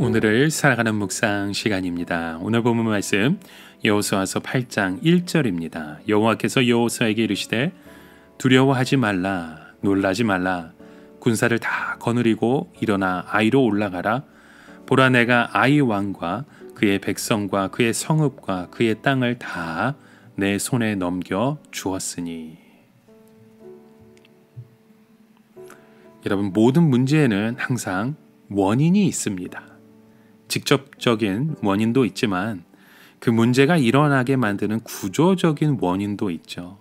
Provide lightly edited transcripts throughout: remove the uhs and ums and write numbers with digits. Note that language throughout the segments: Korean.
오늘을 살아가는 묵상 시간입니다. 오늘 본문 말씀 여호수아서 8장 1절입니다. 여호와께서 여호수아에게 이르시되 두려워하지 말라 놀라지 말라 군사를 다 거느리고 일어나 아이로 올라가라. 보라 내가 아이 왕과 그의 백성과 그의 성읍과 그의 땅을 다 내 손에 넘겨 주었으니. 여러분, 모든 문제에는 항상 원인이 있습니다. 직접적인 원인도 있지만 그 문제가 일어나게 만드는 구조적인 원인도 있죠.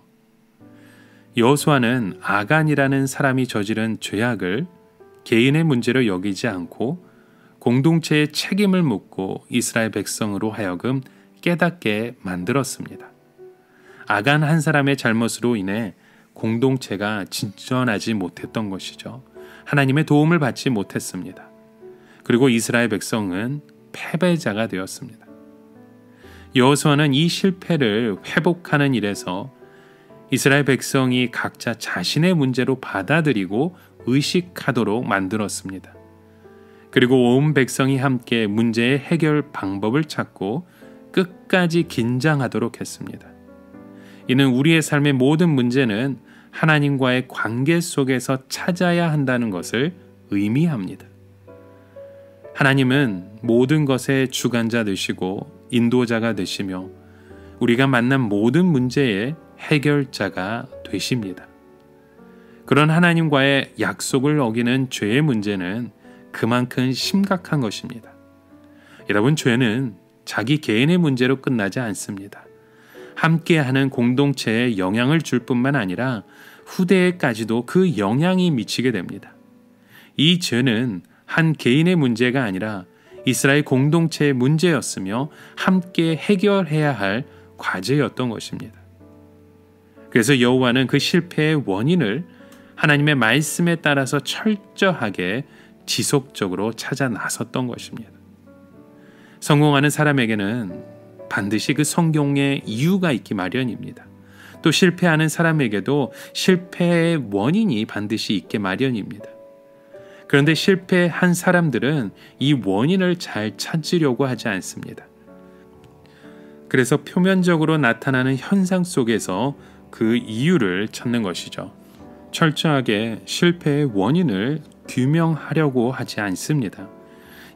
여호수아는 아간이라는 사람이 저지른 죄악을 개인의 문제로 여기지 않고 공동체의 책임을 묻고 이스라엘 백성으로 하여금 깨닫게 만들었습니다. 아간 한 사람의 잘못으로 인해 공동체가 진전하지 못했던 것이죠. 하나님의 도움을 받지 못했습니다. 그리고 이스라엘 백성은 패배자가 되었습니다. 여호수아는 이 실패를 회복하는 일에서 이스라엘 백성이 각자 자신의 문제로 받아들이고 의식하도록 만들었습니다. 그리고 온 백성이 함께 문제의 해결 방법을 찾고 끝까지 긴장하도록 했습니다. 이는 우리의 삶의 모든 문제는 하나님과의 관계 속에서 찾아야 한다는 것을 의미합니다. 하나님은 모든 것의 주관자 되시고 인도자가 되시며 우리가 만난 모든 문제의 해결자가 되십니다. 그런 하나님과의 약속을 어기는 죄의 문제는 그만큼 심각한 것입니다. 여러분, 죄는 자기 개인의 문제로 끝나지 않습니다. 함께하는 공동체에 영향을 줄 뿐만 아니라 후대에까지도 그 영향이 미치게 됩니다. 이 죄는 한 개인의 문제가 아니라 이스라엘 공동체의 문제였으며 함께 해결해야 할 과제였던 것입니다. 그래서 여호와는 그 실패의 원인을 하나님의 말씀에 따라서 철저하게 지속적으로 찾아 나섰던 것입니다. 성공하는 사람에게는 반드시 그 성공의 이유가 있기 마련입니다. 또 실패하는 사람에게도 실패의 원인이 반드시 있기 마련입니다. 그런데 실패한 사람들은 이 원인을 잘 찾으려고 하지 않습니다. 그래서 표면적으로 나타나는 현상 속에서 그 이유를 찾는 것이죠. 철저하게 실패의 원인을 규명하려고 하지 않습니다.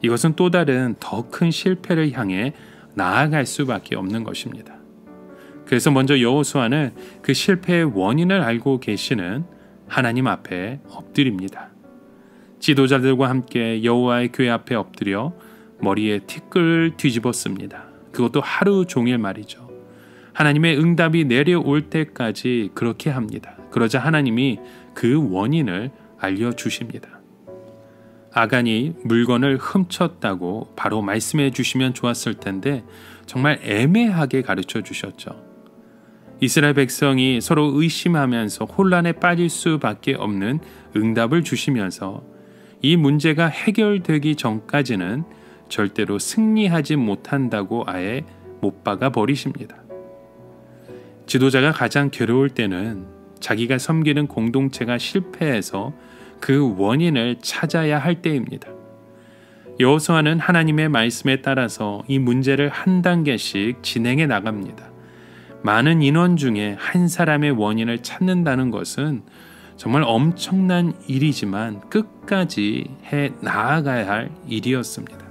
이것은 또 다른 더 큰 실패를 향해 나아갈 수밖에 없는 것입니다. 그래서 먼저 여호수아는 그 실패의 원인을 알고 계시는 하나님 앞에 엎드립니다. 지도자들과 함께 여호와의 궤 앞에 엎드려 머리에 티끌을 뒤집었습니다. 그것도 하루 종일 말이죠. 하나님의 응답이 내려올 때까지 그렇게 합니다. 그러자 하나님이 그 원인을 알려주십니다. 아간이 물건을 훔쳤다고 바로 말씀해 주시면 좋았을 텐데 정말 애매하게 가르쳐 주셨죠. 이스라엘 백성이 서로 의심하면서 혼란에 빠질 수밖에 없는 응답을 주시면서 이 문제가 해결되기 전까지는 절대로 승리하지 못한다고 아예 못 박아 버리십니다. 지도자가 가장 괴로울 때는 자기가 섬기는 공동체가 실패해서 그 원인을 찾아야 할 때입니다. 여호수아는 하나님의 말씀에 따라서 이 문제를 한 단계씩 진행해 나갑니다. 많은 인원 중에 한 사람의 원인을 찾는다는 것은 정말 엄청난 일이지만 끝까지 해 나아가야 할 일이었습니다.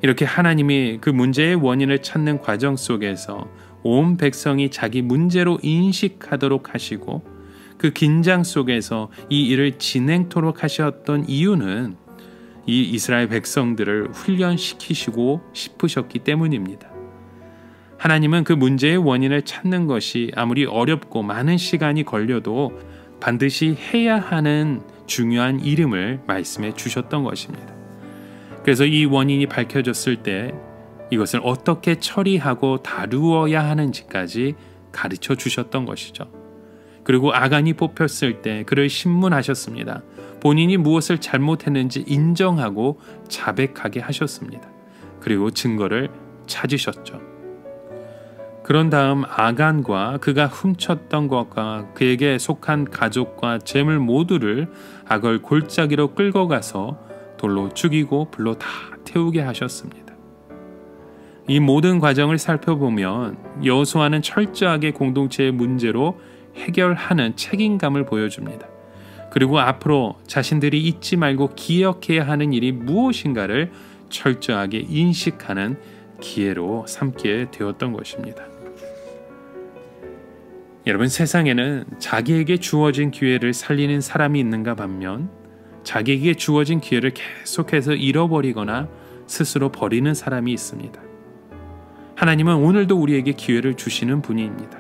이렇게 하나님이 그 문제의 원인을 찾는 과정 속에서 온 백성이 자기 문제로 인식하도록 하시고 그 긴장 속에서 이 일을 진행토록 하셨던 이유는 이 이스라엘 백성들을 훈련시키시고 싶으셨기 때문입니다. 하나님은 그 문제의 원인을 찾는 것이 아무리 어렵고 많은 시간이 걸려도 반드시 해야 하는 중요한 일임을 말씀해 주셨던 것입니다. 그래서 이 원인이 밝혀졌을 때 이것을 어떻게 처리하고 다루어야 하는지까지 가르쳐 주셨던 것이죠. 그리고 아간이 뽑혔을 때 그를 신문하셨습니다. 본인이 무엇을 잘못했는지 인정하고 자백하게 하셨습니다. 그리고 증거를 찾으셨죠. 그런 다음 아간과 그가 훔쳤던 것과 그에게 속한 가족과 재물 모두를 악을 골짜기로 끌고 가서 돌로 죽이고 불로 다 태우게 하셨습니다. 이 모든 과정을 살펴보면 여호수아는 철저하게 공동체의 문제로 해결하는 책임감을 보여줍니다. 그리고 앞으로 자신들이 잊지 말고 기억해야 하는 일이 무엇인가를 철저하게 인식하는 기회로 삼게 되었던 것입니다. 여러분, 세상에는 자기에게 주어진 기회를 살리는 사람이 있는가 반면 자기에게 주어진 기회를 계속해서 잃어버리거나 스스로 버리는 사람이 있습니다. 하나님은 오늘도 우리에게 기회를 주시는 분입니다.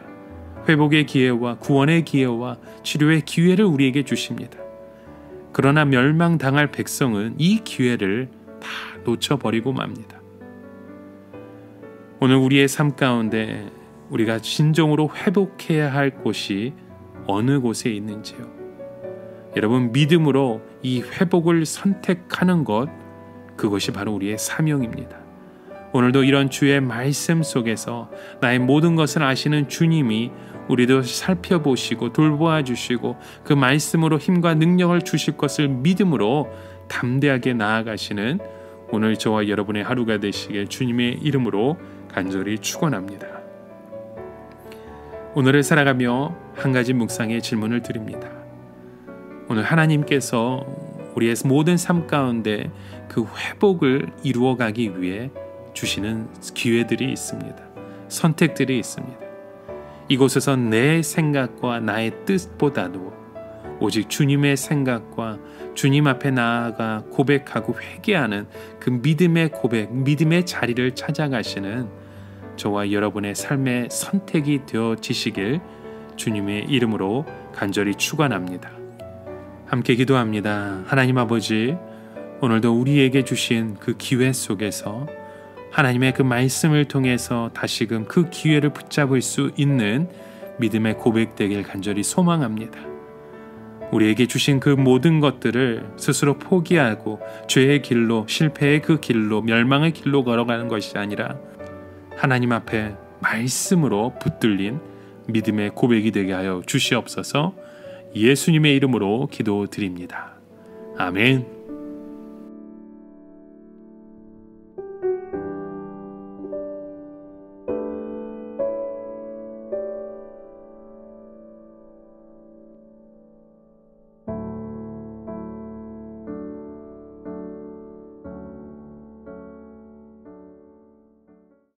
회복의 기회와 구원의 기회와 치료의 기회를 우리에게 주십니다. 그러나 멸망당할 백성은 이 기회를 다 놓쳐버리고 맙니다. 오늘 우리의 삶 가운데 우리가 진정으로 회복해야 할 곳이 어느 곳에 있는지요? 여러분, 믿음으로 이 회복을 선택하는 것, 그것이 바로 우리의 사명입니다. 오늘도 이런 주의 말씀 속에서 나의 모든 것을 아시는 주님이 우리도 살펴보시고 돌보아 주시고 그 말씀으로 힘과 능력을 주실 것을 믿음으로 담대하게 나아가시는 오늘 저와 여러분의 하루가 되시길 주님의 이름으로 간절히 축원합니다. 오늘을 살아가며 한 가지 묵상의 질문을 드립니다. 오늘 하나님께서 우리의 모든 삶 가운데 그 회복을 이루어가기 위해 주시는 기회들이 있습니다. 선택들이 있습니다. 이곳에서 내 생각과 나의 뜻보다도 오직 주님의 생각과 주님 앞에 나아가 고백하고 회개하는 그 믿음의 고백, 믿음의 자리를 찾아가시는 저와 여러분의 삶의 선택이 되어지시길 주님의 이름으로 간절히 축원합니다. 함께 기도합니다. 하나님 아버지, 오늘도 우리에게 주신 그 기회 속에서 하나님의 그 말씀을 통해서 다시금 그 기회를 붙잡을 수 있는 믿음의 고백되길 간절히 소망합니다. 우리에게 주신 그 모든 것들을 스스로 포기하고 죄의 길로, 실패의 그 길로, 멸망의 길로 걸어가는 것이 아니라 하나님 앞에 말씀으로 붙들린 믿음의 고백이 되게 하여 주시옵소서. 예수님의 이름으로 기도드립니다. 아멘.